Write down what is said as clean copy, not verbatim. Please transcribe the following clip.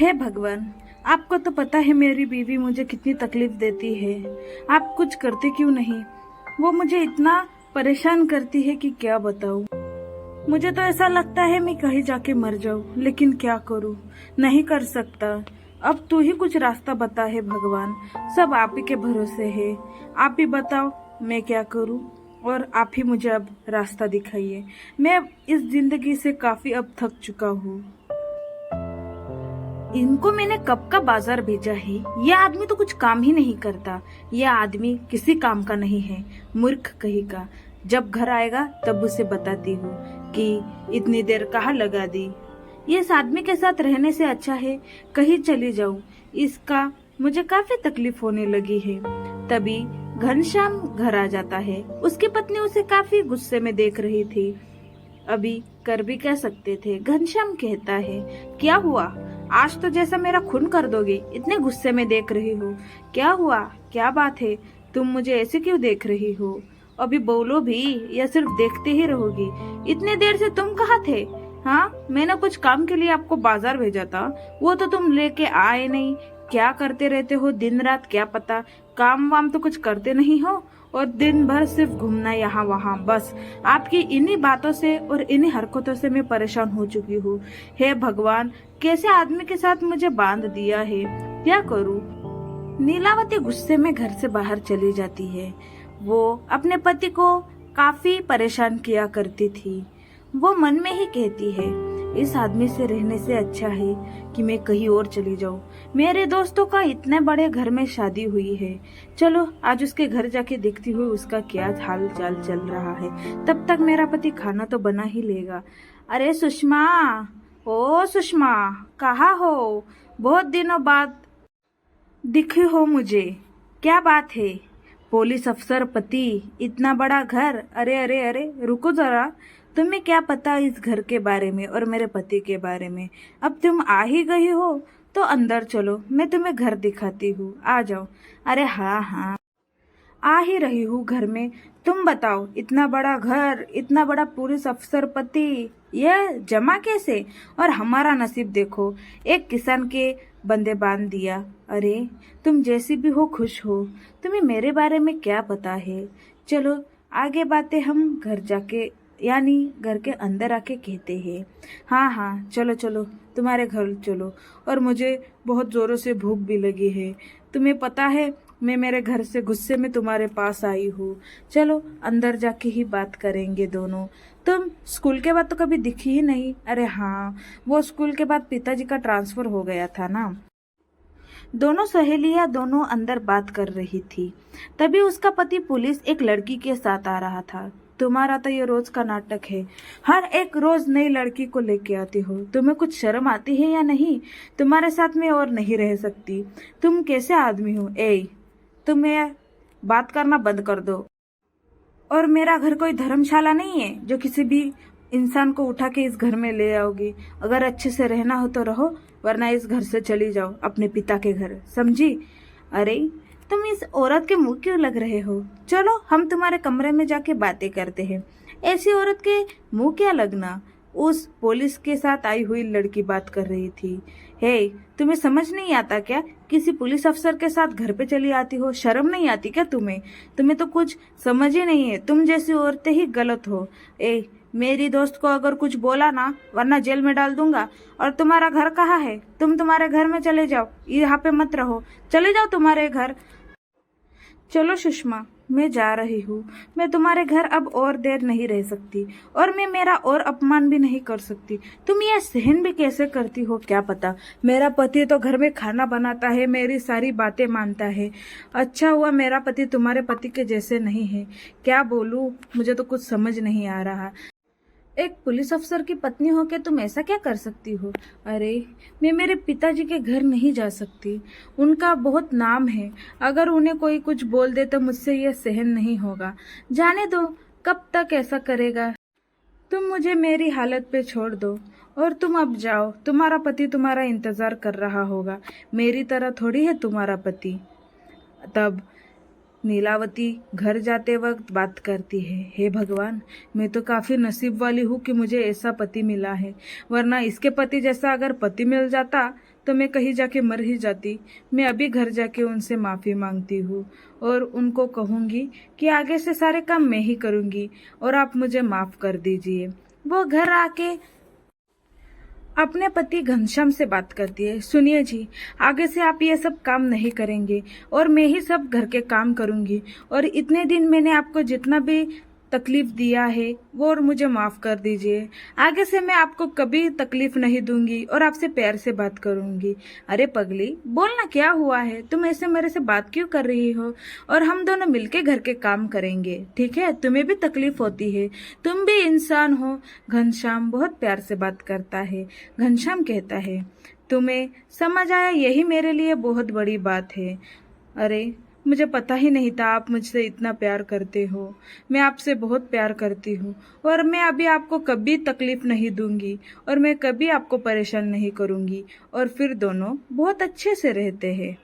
हे भगवान, आपको तो पता है मेरी बीवी मुझे कितनी तकलीफ देती है। आप कुछ करते क्यों नहीं? वो मुझे इतना परेशान करती है कि क्या बताऊं। मुझे तो ऐसा लगता है मैं कहीं जाके मर जाऊं, लेकिन क्या करूं, नहीं कर सकता। अब तू ही कुछ रास्ता बता है भगवान, सब आप ही के भरोसे है। आप ही बताओ मैं क्या करूं, और आप ही मुझे अब रास्ता दिखाइए। मैं इस जिंदगी से काफी अब थक चुका हूँ। इनको मैंने कब का बाजार भेजा है। यह आदमी तो कुछ काम ही नहीं करता। यह आदमी किसी काम का नहीं है, मूर्ख कहीं का। जब घर आएगा तब उसे बताती हूँ कि इतनी देर कहाँ लगा दी। ये इस आदमी के साथ रहने से अच्छा है कहीं चली जाऊं। इसका मुझे काफी तकलीफ होने लगी है। तभी घनश्याम घर आ जाता है। उसकी पत्नी उसे काफी गुस्से में देख रही थी। अभी कर भी कह सकते थे। घनश्याम कहता है, क्या हुआ? आज तो जैसा मेरा खून कर दोगे, इतने गुस्से में देख रही हो। क्या हुआ? क्या बात है? तुम मुझे ऐसे क्यों देख रही हो? अभी बोलो भी, या सिर्फ देखते ही रहोगी? इतने देर से तुम कहाँ थे? हाँ, मैंने कुछ काम के लिए आपको बाजार भेजा था, वो तो तुम लेके आए नहीं। क्या करते रहते हो दिन रात, क्या पता। काम वाम तो कुछ करते नहीं हो, और दिन भर सिर्फ घूमना यहाँ वहाँ। बस आपकी इन्हीं बातों से और इन्हीं हरकतों से मैं परेशान हो चुकी हूँ। हे भगवान, कैसे आदमी के साथ मुझे बांध दिया है, क्या करूँ। नीलावती गुस्से में घर से बाहर चली जाती है। वो अपने पति को काफी परेशान किया करती थी। वो मन में ही कहती है, इस आदमी से रहने से अच्छा है कि मैं कहीं और चली जाऊं। मेरे दोस्तों का इतने बड़े घर में शादी हुई है। चलो आज उसके घर जाके देखती हूँ उसका क्या हाल चाल चल रहा है। तब तक मेरा पति खाना तो बना ही लेगा। अरे सुषमा, ओ सुषमा, कहाँ हो? बहुत दिनों बाद दिखी हो मुझे। क्या बात है? पुलिस अफसर पति, इतना बड़ा घर। अरे अरे अरे, रुको जरा। तुम्हें क्या पता इस घर के बारे में और मेरे पति के बारे में? अब तुम आ ही गई हो तो अंदर चलो, मैं तुम्हें घर दिखाती हूँ। आ जाओ। अरे हाँ हाँ, आ ही रही हूँ घर में। तुम बताओ, इतना बड़ा घर, इतना बड़ा पुलिस अफसर पति, यह जमा कैसे? और हमारा नसीब देखो, एक किसान के बंदे बांध दिया। अरे तुम जैसी भी हो खुश हो, तुम्हें मेरे बारे में क्या पता है। चलो आगे बातें हम घर जाके, यानी घर के अंदर आके कहते हैं। हाँ हाँ, चलो चलो, तुम्हारे घर चलो। और मुझे बहुत जोरों से भूख भी लगी है। तुम्हें पता है मैं मेरे घर से गुस्से में तुम्हारे पास आई हूँ। चलो अंदर जाके ही बात करेंगे दोनों। तुम स्कूल के बाद तो कभी दिखी ही नहीं। अरे हाँ, वो स्कूल के बाद पिताजी का ट्रांसफर हो गया था ना। दोनों सहेलियां दोनों अंदर बात कर रही थी। तभी उसका पति पुलिस एक लड़की के साथ आ रहा था। तुम्हारा तो ये रोज का नाटक है। हर एक रोज नई लड़की को लेके आती हो। तुम्हें कुछ शर्म आती है या नहीं? तुम्हारे साथ में और नहीं रह सकती। तुम कैसे आदमी हो? तुम्हें बात करना बंद कर दो। और मेरा घर कोई धर्मशाला नहीं है जो किसी भी इंसान को उठा के इस घर में ले आओगी। अगर अच्छे से रहना हो तो रहो, वरना इस घर से चली जाओ अपने पिता के घर, समझी? अरे तुम इस औरत के मुंह क्यों लग रहे हो? चलो हम तुम्हारे कमरे में जाके बातें करते हैं। ऐसी औरत के मुंह क्या लगना? उस पुलिस के साथ आई हुई लड़की बात कर रही थी। हे, तुम्हें समझ नहीं आता क्या? किसी पुलिस अफसर के साथ घर पे चली आती हो, शर्म नहीं आती क्या तुम्हें? तुम्हें तो कुछ समझ ही नहीं है। तुम जैसी औरतें ही गलत हो। मेरी दोस्त को अगर कुछ बोला ना, वरना जेल में डाल दूंगा। और तुम्हारा घर कहाँ है? तुम तुम्हारे घर में चले जाओ, यहाँ पे मत रहो। चले जाओ तुम्हारे घर। चलो सुषमा, मैं जा रही हूँ। मैं तुम्हारे घर अब और देर नहीं रह सकती, और मैं मेरा और अपमान भी नहीं कर सकती। तुम ये सहन भी कैसे करती हो क्या पता। मेरा पति तो घर में खाना बनाता है, मेरी सारी बातें मानता है। अच्छा हुआ मेरा पति तुम्हारे पति के जैसे नहीं है। क्या बोलूं, मुझे तो कुछ समझ नहीं आ रहा। एक पुलिस अफसर की पत्नी होके तुम ऐसा क्या कर सकती हो? अरे मैं मेरे पिताजी के घर नहीं जा सकती। उनका बहुत नाम है। अगर उन्हें कोई कुछ बोल दे तो मुझसे यह सहन नहीं होगा। जाने दो, कब तक ऐसा करेगा। तुम मुझे मेरी हालत पे छोड़ दो और तुम अब जाओ। तुम्हारा पति तुम्हारा इंतजार कर रहा होगा। मेरी तरह थोड़ी है तुम्हारा पति। तब नीलावती घर जाते वक्त बात करती है, हे भगवान, मैं तो काफी नसीब वाली हूँ कि मुझे ऐसा पति मिला है, वरना इसके पति जैसा अगर पति मिल जाता तो मैं कहीं जाके मर ही जाती। मैं अभी घर जाके उनसे माफ़ी मांगती हूँ और उनको कहूँगी कि आगे से सारे काम मैं ही करूँगी और आप मुझे माफ़ कर दीजिए। वो घर आके अपने पति घनश्याम से बात करती है, सुनिए जी, आगे से आप ये सब काम नहीं करेंगे और मैं ही सब घर के काम करूंगी और इतने दिन मैंने आपको जितना भी तकलीफ दिया है वो और मुझे माफ कर दीजिए। आगे से मैं आपको कभी तकलीफ नहीं दूंगी और आपसे प्यार से बात करूंगी। अरे पगली, बोलना क्या हुआ है, तुम ऐसे मेरे से बात क्यों कर रही हो? और हम दोनों मिलके घर के काम करेंगे, ठीक है? तुम्हें भी तकलीफ होती है, तुम भी इंसान हो। घनश्याम बहुत प्यार से बात करता है। घनश्याम कहता है, तुम्हें समझ आया, यही मेरे लिए बहुत बड़ी बात है। अरे, मुझे पता ही नहीं था आप मुझसे इतना प्यार करते हो। मैं आपसे बहुत प्यार करती हूँ और मैं अभी आपको कभी तकलीफ नहीं दूंगी और मैं कभी आपको परेशान नहीं करूंगी और फिर दोनों बहुत अच्छे से रहते हैं।